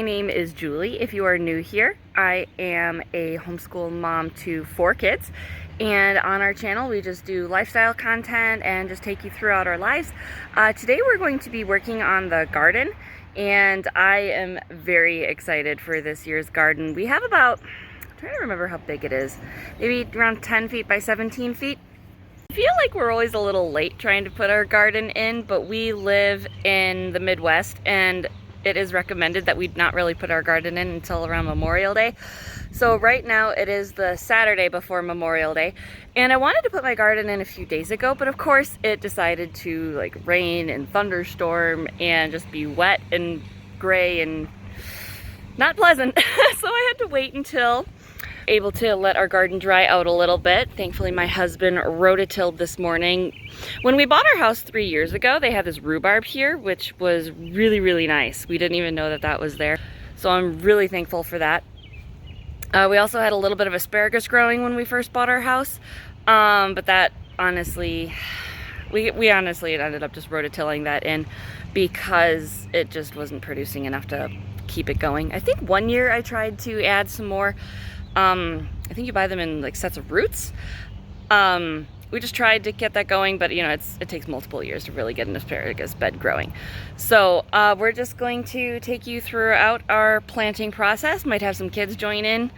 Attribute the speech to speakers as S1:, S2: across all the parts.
S1: My name is Julie. If you are new here, I am a homeschool mom to 4 kids. And on our channel, we just do lifestyle content and just take you throughout our lives. Today we're going to be working on the garden, and I am very excited for this year's garden. We have about, I'm trying to remember how big it is, maybe around 10 feet by 17 feet. I feel like we're always a little late trying to put our garden in, but we live in the Midwest and it is recommended that we not really put our garden in until around Memorial Day. So right now it is the Saturday before Memorial Day, and I wanted to put my garden in a few days ago, but of course it decided to like rain and thunderstorm and just be wet and gray and not pleasant. So I had to wait until able to let our garden dry out a little bit. Thankfully my husband rototilled this morning. When we bought our house 3 years ago, they had this rhubarb here, which was really nice. We didn't even know that that was there, so I'm really thankful for that. We also had a little bit of asparagus growing when we first bought our house, but that honestly, we honestly ended up just rototilling that in because it just wasn't producing enough to keep it going. I think one year I tried to add some more. I think you buy them in like sets of roots. We just tried to get that going, but you know, it takes multiple years to really get an asparagus bed growing. So we're just going to take you throughout our planting process. Might have some kids join in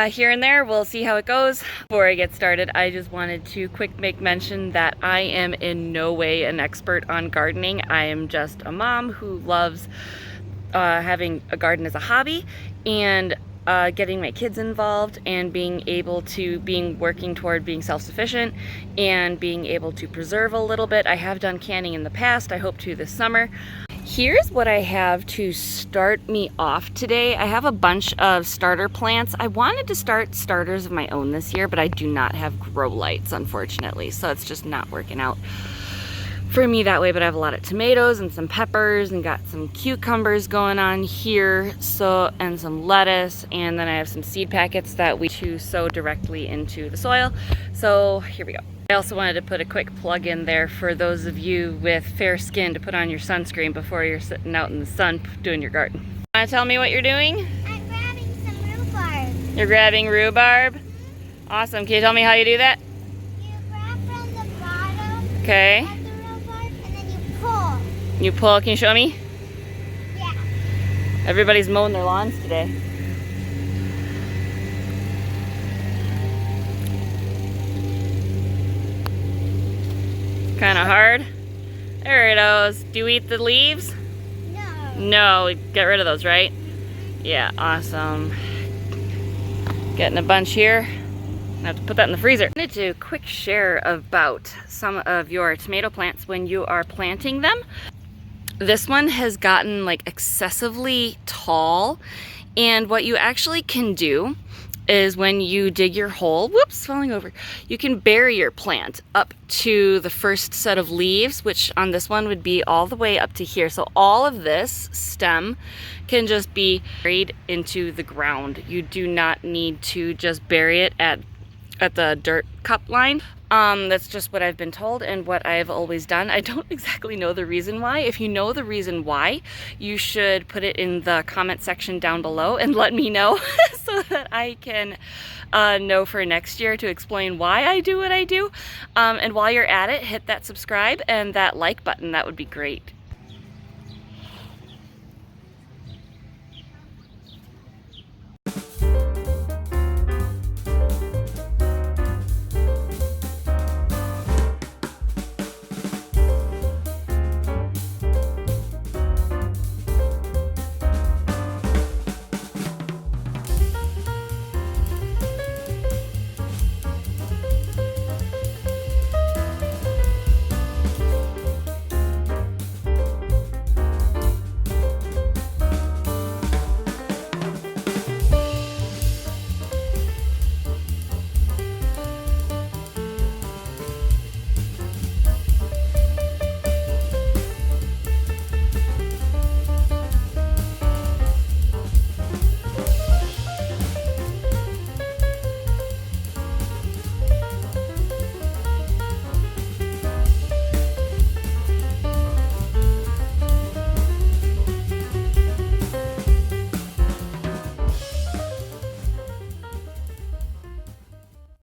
S1: here and there. We'll see how it goes. Before I get started, I just wanted to make mention that I am in no way an expert on gardening. I am just a mom who loves having a garden as a hobby, and getting my kids involved and working toward being self-sufficient and being able to preserve a little bit. I have done canning in the past. I hope to this summer. Here's what I have to start me off today. I have a bunch of starter plants. I wanted to start starters of my own this year, but I do not have grow lights, unfortunately, so it's just not working out for me that way. But I have a lot of tomatoes and some peppers and got some cucumbers going on here, and some lettuce, and then I have some seed packets that we sow directly into the soil. So here we go. I also wanted to put a quick plug in there for those of you with fair skin to put on your sunscreen before you're sitting out in the sun doing your garden. Want to tell me what you're doing?
S2: I'm grabbing some rhubarb.
S1: You're grabbing rhubarb? Awesome. Can you tell me how you do that?
S2: You grab from the bottom.
S1: Okay. You pull, can you show me?
S2: Yeah.
S1: Everybody's mowing their lawns today. Kind of hard. There it goes. Do you eat the leaves?
S2: No.
S1: No, get rid of those, right? Yeah, awesome. Getting a bunch here. I have to put that in the freezer. I wanted to quick share about some of your tomato plants when you are planting them. This one has gotten like excessively tall, and what you actually can do is when you dig your hole, whoops, falling over, you can bury your plant up to the first set of leaves, which on this one would be all the way up to here. So all of this stem can just be buried into the ground. You do not need to just bury it at the dirt cup line. That's just what I've been told and what I've always done. I don't exactly know the reason why. If you know the reason why, you should put it in the comment section down below and let me know so that I can know for next year to explain why I do what I do. And while you're at it, hit that subscribe and that like button. That would be great.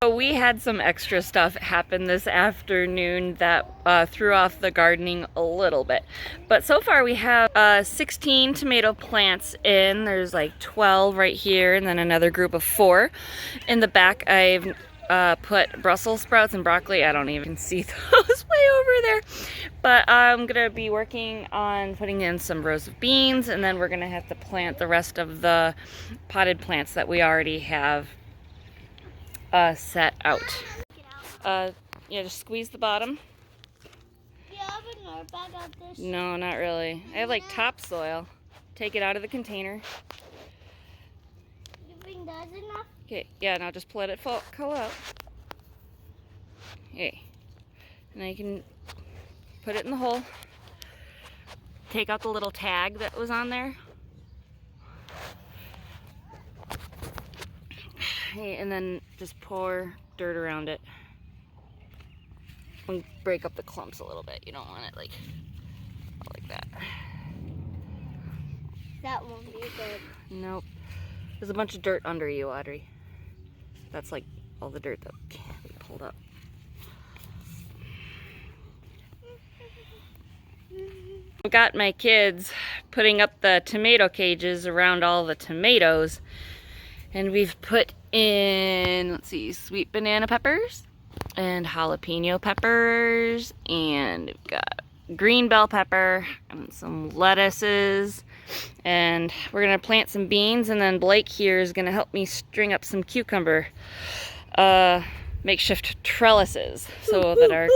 S1: We had some extra stuff happen this afternoon that threw off the gardening a little bit. But so far we have 16 tomato plants in. There's like 12 right here and then another group of 4. In the back I've put Brussels sprouts and broccoli. I don't even see those way over there. But I'm going to be working on putting in some rows of beans, and then we're going to have to plant the rest of the potted plants that we already have set out. Yeah, just squeeze the bottom.
S2: Do you have a nerd bag of this?
S1: No, not really. I have like topsoil. Take it out of the container.
S2: You think that's enough?
S1: Okay, yeah, now just let it go out. Okay. And then you can put it in the hole. Take out the little tag that was on there. Okay, and then just pour dirt around it. And break up the clumps a little bit. You don't want it like that.
S2: That won't be good.
S1: Nope. There's a bunch of dirt under you, Audrey. That's like all the dirt that we pulled up. I've got my kids putting up the tomato cages around all the tomatoes. And we've put in, let's see, sweet banana peppers and jalapeno peppers. And we've got green bell pepper and some lettuces. And we're going to plant some beans, and then Blake here is going to help me string up some cucumber makeshift trellises so that our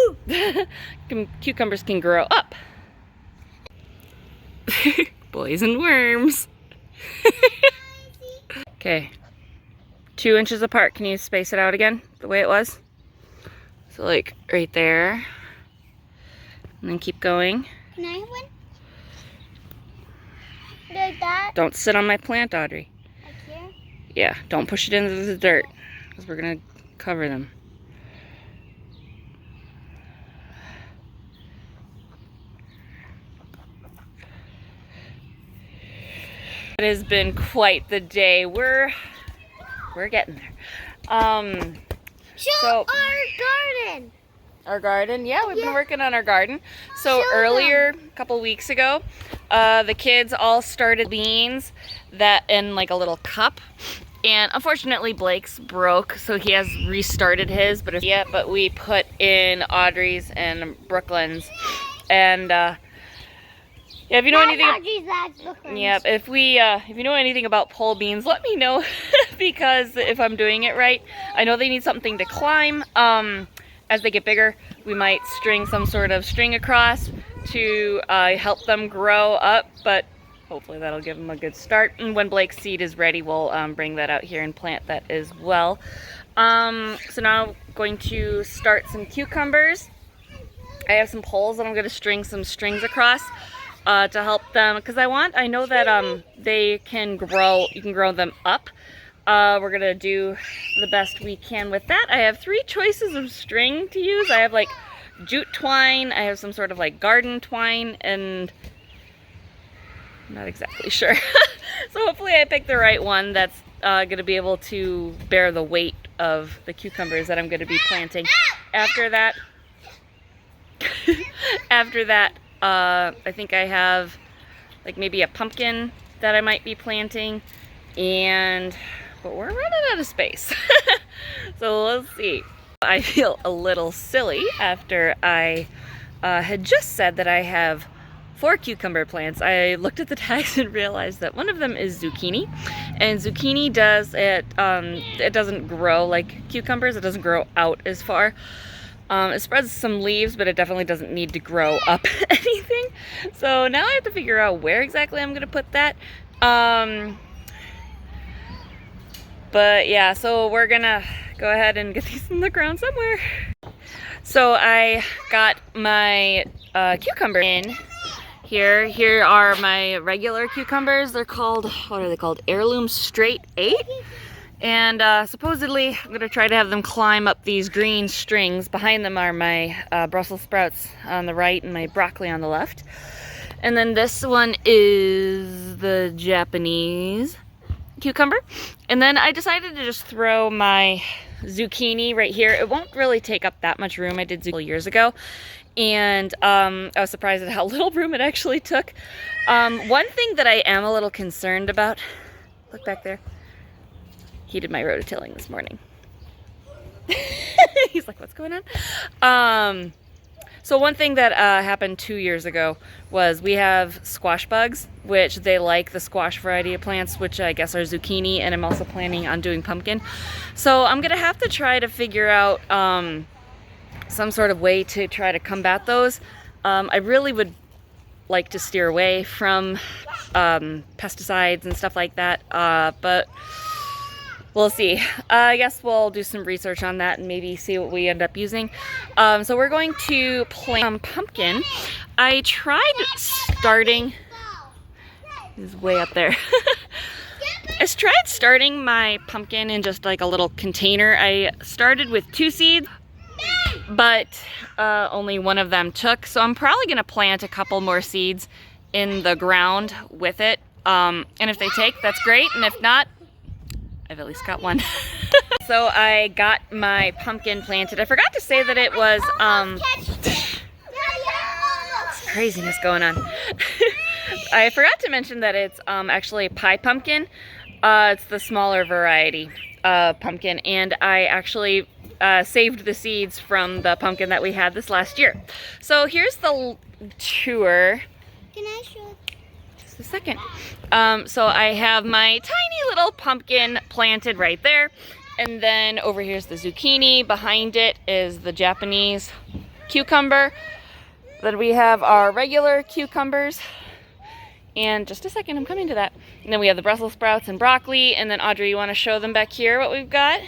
S1: cucumbers can grow up. Boys and worms. Okay, 2 inches apart. Can you space it out again the way it was? So like right there, and then keep going.
S2: Can I have one? Like that?
S1: Don't sit on my plant, Audrey.
S2: Like here?
S1: Yeah, don't push it into the dirt because we're gonna cover them. It has been quite the day. We're getting there.
S2: Show our garden.
S1: Our garden, yeah, we've been working on our garden. So
S2: Show
S1: earlier, a couple weeks ago, the kids all started beans that in like a little cup, and unfortunately Blake's broke, so he has restarted his. But we put in Audrey's and Brooklyn's, and yeah, if you know anything, yeah, if you know anything about pole beans, let me know because if I'm doing it right, I know they need something to climb. As they get bigger, we might string some sort of string across to help them grow up, but hopefully that'll give them a good start. And when Blake's seed is ready, we'll bring that out here and plant that as well. So now I'm going to start some cucumbers. I have some poles that I'm going to string some strings across to help them, because I know that they can grow, you can grow them up. We're gonna do the best we can with that. I have 3 choices of string to use. I have like jute twine, I have some sort of like garden twine, and I'm not exactly sure. So hopefully I pick the right one that's gonna be able to bear the weight of the cucumbers that I'm gonna be planting. After that, I think I have like maybe a pumpkin that I might be planting, but we're running out of space. So let's see. I feel a little silly after I had just said that I have 4 cucumber plants. I looked at the tags and realized that one of them is zucchini, and zucchini it doesn't grow like cucumbers. It doesn't grow out as far. It spreads some leaves, but it definitely doesn't need to grow up anything. So now I have to figure out where exactly I'm going to put that. But yeah, so we're gonna go ahead and get these in the ground somewhere. So I got my cucumber in here. Here are my regular cucumbers. They're called, what are they called? Heirloom Straight 8. And supposedly I'm gonna try to have them climb up these green strings. Behind them are my Brussels sprouts on the right and my broccoli on the left. And then this one is the Japanese cucumber. And then I decided to just throw my zucchini right here. It won't really take up that much room. I did zucchini years ago, and I was surprised at how little room it actually took. One thing that I am a little concerned about, look back there, he did my rototilling this morning. He's like, what's going on? So one thing that happened 2 years ago was we have squash bugs, which they like the squash variety of plants, which I guess are zucchini, and I'm also planning on doing pumpkin. So I'm gonna have to try to figure out some sort of way to try to combat those. I really would like to steer away from pesticides and stuff like that, but we'll see. I guess we'll do some research on that and maybe see what we end up using. So we're going to plant pumpkin. I tried starting, he's way up there. I tried starting my pumpkin in just like a little container. I started with 2 seeds, but only one of them took. So I'm probably gonna plant a couple more seeds in the ground with it. And if they take, that's great. And if not, I've at least got one. So I got my pumpkin planted. I forgot to say that it was, craziness going on. I forgot to mention that it's actually pie pumpkin. It's the smaller variety pumpkin, and I actually saved the seeds from the pumpkin that we had this last year. So here's the tour.
S2: Can I show?
S1: Just a second. So I have my tiny little pumpkin planted right there, and then over here's the zucchini. Behind it is the Japanese cucumber. Then we have our regular cucumbers, and just a second, I'm coming to that. And then we have the Brussels sprouts and broccoli, and then Audrey, you want to show them back here what we've got?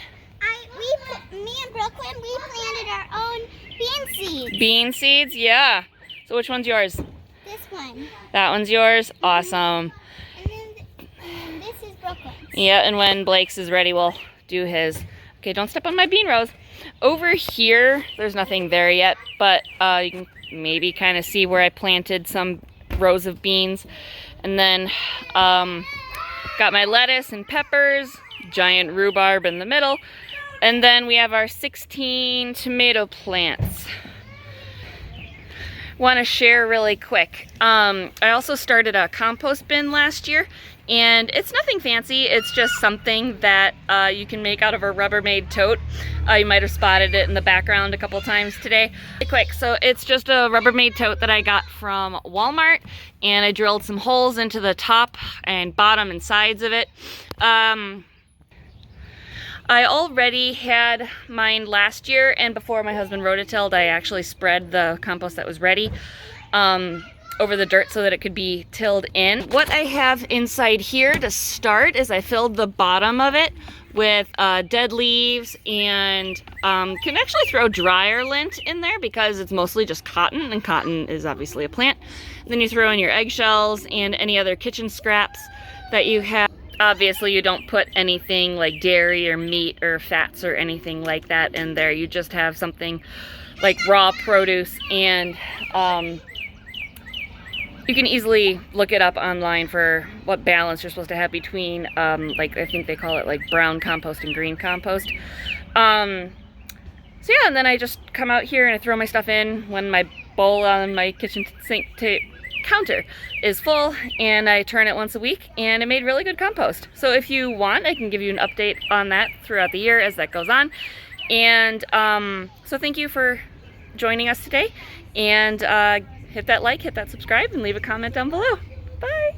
S2: Me and Brooklyn, we planted our own bean seeds.
S1: Bean seeds, yeah. So which one's yours?
S2: This one.
S1: That one's yours? Awesome.
S2: And then this is Brooklyn's.
S1: Yeah, and when Blake's is ready, we'll do his. Okay, don't step on my bean rows. Over here, there's nothing there yet, but you can maybe kind of see where I planted some rows of beans. And then got my lettuce and peppers, giant rhubarb in the middle. And then we have our 16 tomato plants. Want to share really quick. I also started a compost bin last year, and it's nothing fancy. It's just something that you can make out of a Rubbermaid tote. You might have spotted it in the background a couple times today. Really quick, so it's just a Rubbermaid tote that I got from Walmart, and I drilled some holes into the top and bottom and sides of it. I already had mine last year, and before my husband rototilled, I actually spread the compost that was ready over the dirt so that it could be tilled in. What I have inside here to start is I filled the bottom of it with dead leaves, and can actually throw dryer lint in there because it's mostly just cotton, and cotton is obviously a plant. And then you throw in your eggshells and any other kitchen scraps that you have. Obviously, you don't put anything like dairy or meat or fats or anything like that in there. You just have something like raw produce, and you can easily look it up online for what balance you're supposed to have between, like I think they call it like brown compost and green compost. So yeah, and then I just come out here and I throw my stuff in when my bowl on my kitchen sink counter is full, and I turn it once a week, and it made really good compost. So if you want, I can give you an update on that throughout the year as that goes on. And so thank you for joining us today, and hit that like, hit that subscribe, and leave a comment down below. Bye.